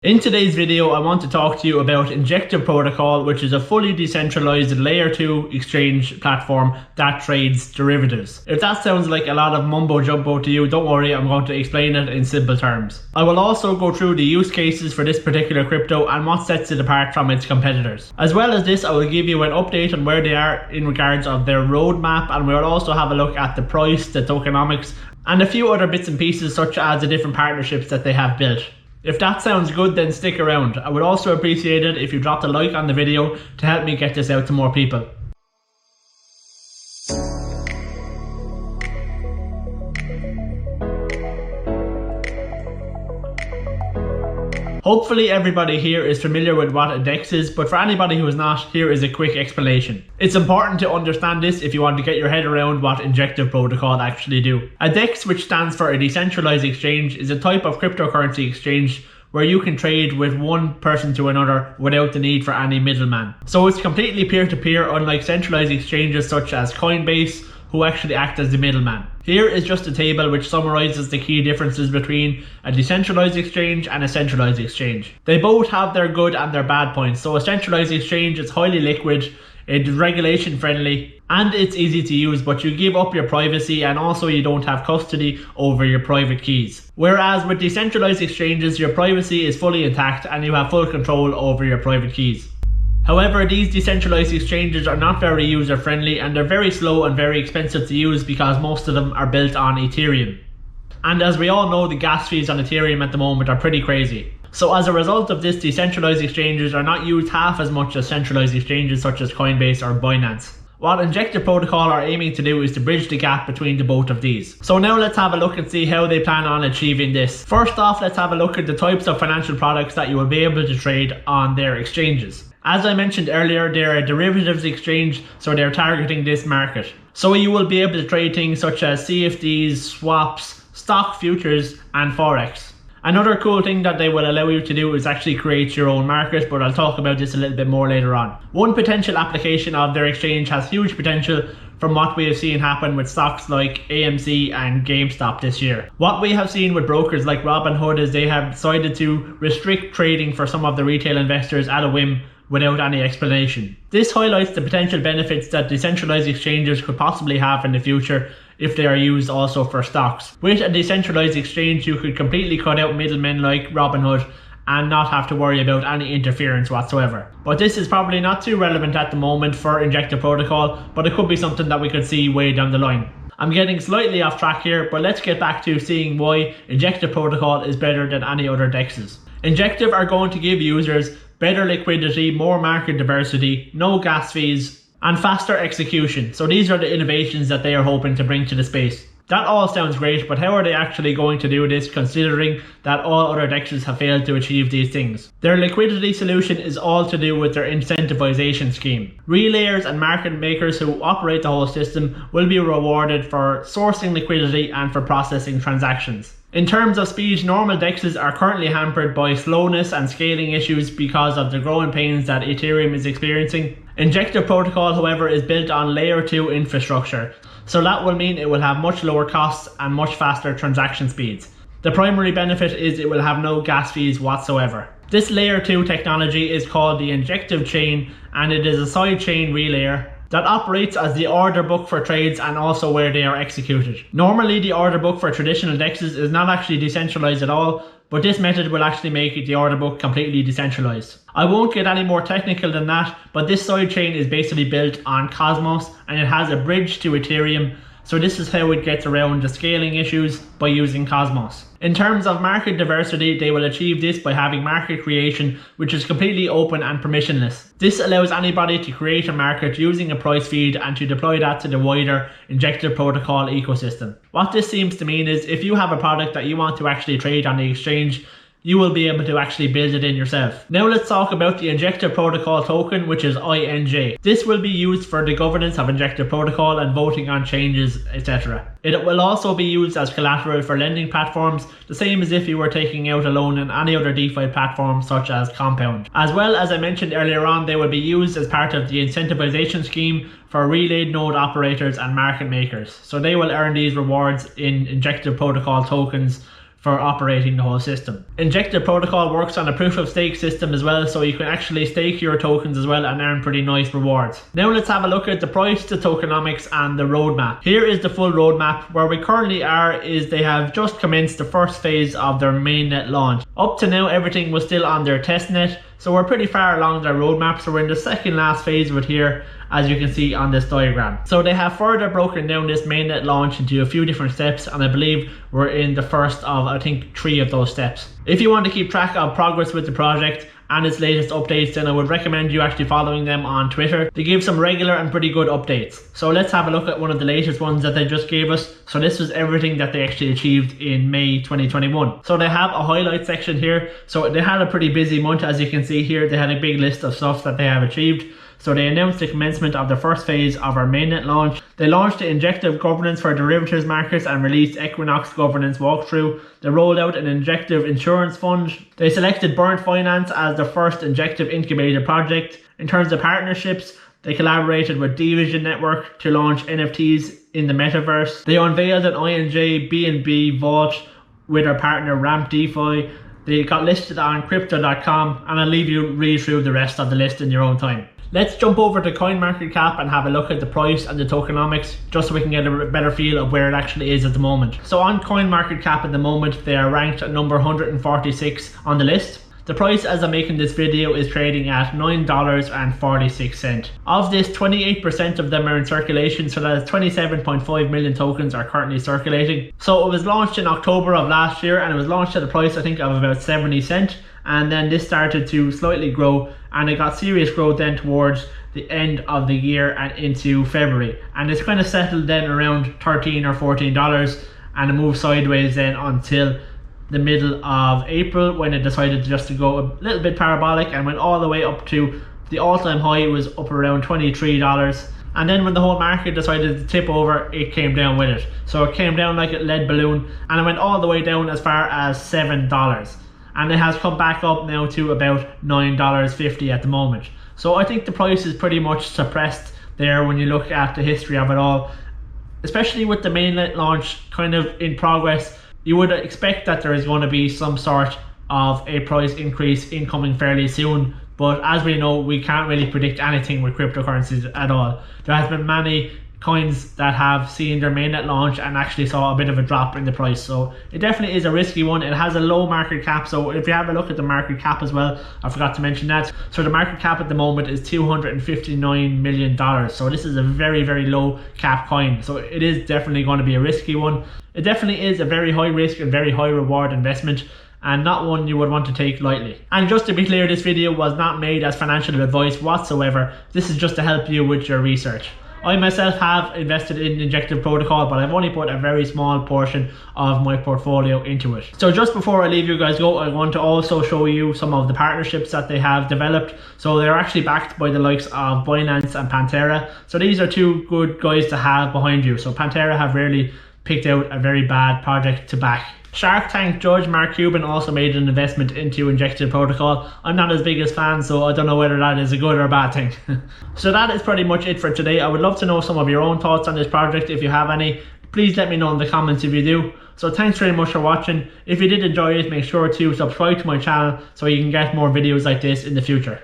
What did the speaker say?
In today's video, I want to talk to you about Injective Protocol, which is a fully decentralized layer 2 exchange platform that trades derivatives. If that sounds like a lot of mumbo jumbo to you, don't worry, I'm going to explain it in simple terms. I will also go through the use cases for this particular crypto and what sets it apart from its competitors. As well as this, I will give you an update on where they are in regards of their roadmap, and we'll also have a look at the price, the tokenomics, and a few other bits and pieces such as the different partnerships that they have built. If that sounds good, then stick around. I would also appreciate it if you dropped a like on the video to help me get this out to more people. Hopefully everybody here is familiar with what a DEX is, but for anybody who is not, here is a quick explanation. It's important to understand this if you want to get your head around what Injective Protocol actually do. A DEX, which stands for a decentralized exchange, is a type of cryptocurrency exchange where you can trade with one person to another without the need for any middleman. So it's completely peer-to-peer, unlike centralized exchanges such as Coinbase, who actually act as the middleman. Here is just a table which summarizes the key differences between a decentralized exchange and a centralized exchange. They both have their good and their bad points. So a centralized exchange is highly liquid, it's regulation friendly, and it's easy to use, but you give up your privacy and also you don't have custody over your private keys. Whereas with decentralized exchanges, your privacy is fully intact and you have full control over your private keys. However, these decentralized exchanges are not very user friendly and they're very slow and very expensive to use because most of them are built on Ethereum. And as we all know, the gas fees on Ethereum at the moment are pretty crazy. So as a result of this, decentralized exchanges are not used half as much as centralized exchanges such as Coinbase or Binance. What Injective Protocol are aiming to do is to bridge the gap between the both of these. So now let's have a look and see how they plan on achieving this. First off, let's have a look at the types of financial products that you will be able to trade on their exchanges. As I mentioned earlier, they're a derivatives exchange, so they're targeting this market. So you will be able to trade things such as CFDs, swaps, stock futures, and forex. Another cool thing that they will allow you to do is actually create your own market, but I'll talk about this a little bit more later on. One potential application of their exchange has huge potential from what we have seen happen with stocks like AMC and GameStop this year. What we have seen with brokers like Robinhood is they have decided to restrict trading for some of the retail investors at a whim without any explanation. This highlights the potential benefits that decentralized exchanges could possibly have in the future if they are used also for stocks. With a decentralized exchange, you could completely cut out middlemen like Robinhood and not have to worry about any interference whatsoever. But this is probably not too relevant at the moment for Injective Protocol, but it could be something that we could see way down the line. I'm getting slightly off track here, but let's get back to seeing why Injective Protocol is better than any other DEXs. Injective are going to give users better liquidity, more market diversity, no gas fees, and faster execution. So these are the innovations that they are hoping to bring to the space. That all sounds great, but how are they actually going to do this considering that all other DEXs have failed to achieve these things? Their liquidity solution is all to do with their incentivization scheme. Relayers and market makers who operate the whole system will be rewarded for sourcing liquidity and for processing transactions. In terms of speed, normal DEXs are currently hampered by slowness and scaling issues because of the growing pains that Ethereum is experiencing. Injective Protocol, however, is built on layer 2 infrastructure, so that will mean it will have much lower costs and much faster transaction speeds. The primary benefit is it will have no gas fees whatsoever. This layer 2 technology is called the Injective chain, and it is a sidechain relayer that operates as the order book for trades and also where they are executed. Normally the order book for traditional DEXs is not actually decentralized at all, but this method will actually make the order book completely decentralized. I won't get any more technical than that, but this sidechain is basically built on Cosmos and it has a bridge to Ethereum, so this is how it gets around the scaling issues by using Cosmos. In terms of market diversity, they will achieve this by having market creation, which is completely open and permissionless. This allows anybody to create a market using a price feed and to deploy that to the wider Injective Protocol ecosystem. What this seems to mean is if you have a product that you want to actually trade on the exchange, you will be able to actually build it in yourself. Now let's talk about the Injective Protocol token, which is INJ. This will be used for the governance of Injective Protocol and voting on changes, etc. It will also be used as collateral for lending platforms, the same as if you were taking out a loan in any other DeFi platform such as Compound. As well, as I mentioned earlier on, they will be used as part of the incentivization scheme for relayed node operators and market makers. So they will earn these rewards in Injective Protocol tokens for operating the whole system. Injective Protocol works on a proof of stake system as well, so you can actually stake your tokens as well and earn pretty nice rewards. Now let's have a look at the price, the tokenomics and the roadmap. Here is the full roadmap. Where we currently are is they have just commenced the first phase of their mainnet launch. Up to now everything was still on their testnet, so we're pretty far along their roadmap, so we're in the second last phase of it here, as you can see on this diagram. So they have further broken down this mainnet launch into a few different steps, and I believe we're in the first of I think 3 of those steps. If you want to keep track of progress with the project and its latest updates, then I would recommend you actually following them on Twitter. They give some regular and pretty good updates. So let's have a look at one of the latest ones that they just gave us. So this was everything that they actually achieved in May 2021. So they have a highlight section here. So they had a pretty busy month, as you can see here. They had a big list of stuff that they have achieved. So they announced the commencement of the first phase of our mainnet launch. They launched the Injective governance for derivatives markets and released Equinox governance walkthrough. They rolled out an Injective insurance fund. They selected Burnt Finance as the first Injective incubator project. In terms of partnerships, they collaborated with Division Network to launch NFTs in the metaverse. They unveiled an INJ BNB vault with our partner Ramp DeFi. They got listed on crypto.com, and I'll leave you read through the rest of the list in your own time. Let's jump over to CoinMarketCap and have a look at the price and the tokenomics, just so we can get a better feel of where it actually is at the moment. So on CoinMarketCap at the moment, they are ranked at number 146 on the list. The price as I'm making this video is trading at $9.46. Of this, 28% of them are in circulation, so that is 27.5 million tokens are currently circulating. So it was launched in October of last year, and it was launched at a price I think of about 70 cents. And then this started to slightly grow, and it got serious growth then towards the end of the year and into February, and it's kind of settled then around $13 or $14, and it moved sideways then until the middle of April, when it decided just to go a little bit parabolic and went all the way up to the all-time high. It was up around $23, and then when the whole market decided to tip over, it came down with it. So it came down like a lead balloon, and it went all the way down as far as $7. And it has come back up now to about $9.50 at the moment. So I think the price is pretty much suppressed there when you look at the history of it all. Especially with the mainnet launch kind of in progress, you would expect that there is going to be some sort of a price increase incoming fairly soon. But as we know, we can't really predict anything with cryptocurrencies at all. There has been many coins that have seen their mainnet launch and actually saw a bit of a drop in the price, so it definitely is a risky one. It has a low market cap, so if you have a look at the market cap as well, I forgot to mention that. So the market cap at the moment is $259 million, so this is a very, very low cap coin, so it is definitely going to be a risky one. It definitely is a very high risk and very high reward investment, and not one you would want to take lightly. And just to be clear, this video was not made as financial advice whatsoever. This is just to help you with your research. I myself have invested in Injective Protocol, but I've only put a very small portion of my portfolio into it. So just before I leave you guys go, I want to also show you some of the partnerships that they have developed. So they're actually backed by the likes of Binance and Pantera. So these are two good guys to have behind you. So Pantera have really picked out a very bad project to back. Shark Tank judge Mark Cuban also made an investment into Injective Protocol. I'm not his biggest fan, so I don't know whether that is a good or a bad thing. So that is pretty much it for today. I would love to know some of your own thoughts on this project. If you have any, please let me know in the comments if you do. So thanks very much for watching. If you did enjoy it, make sure to subscribe to my channel so you can get more videos like this in the future.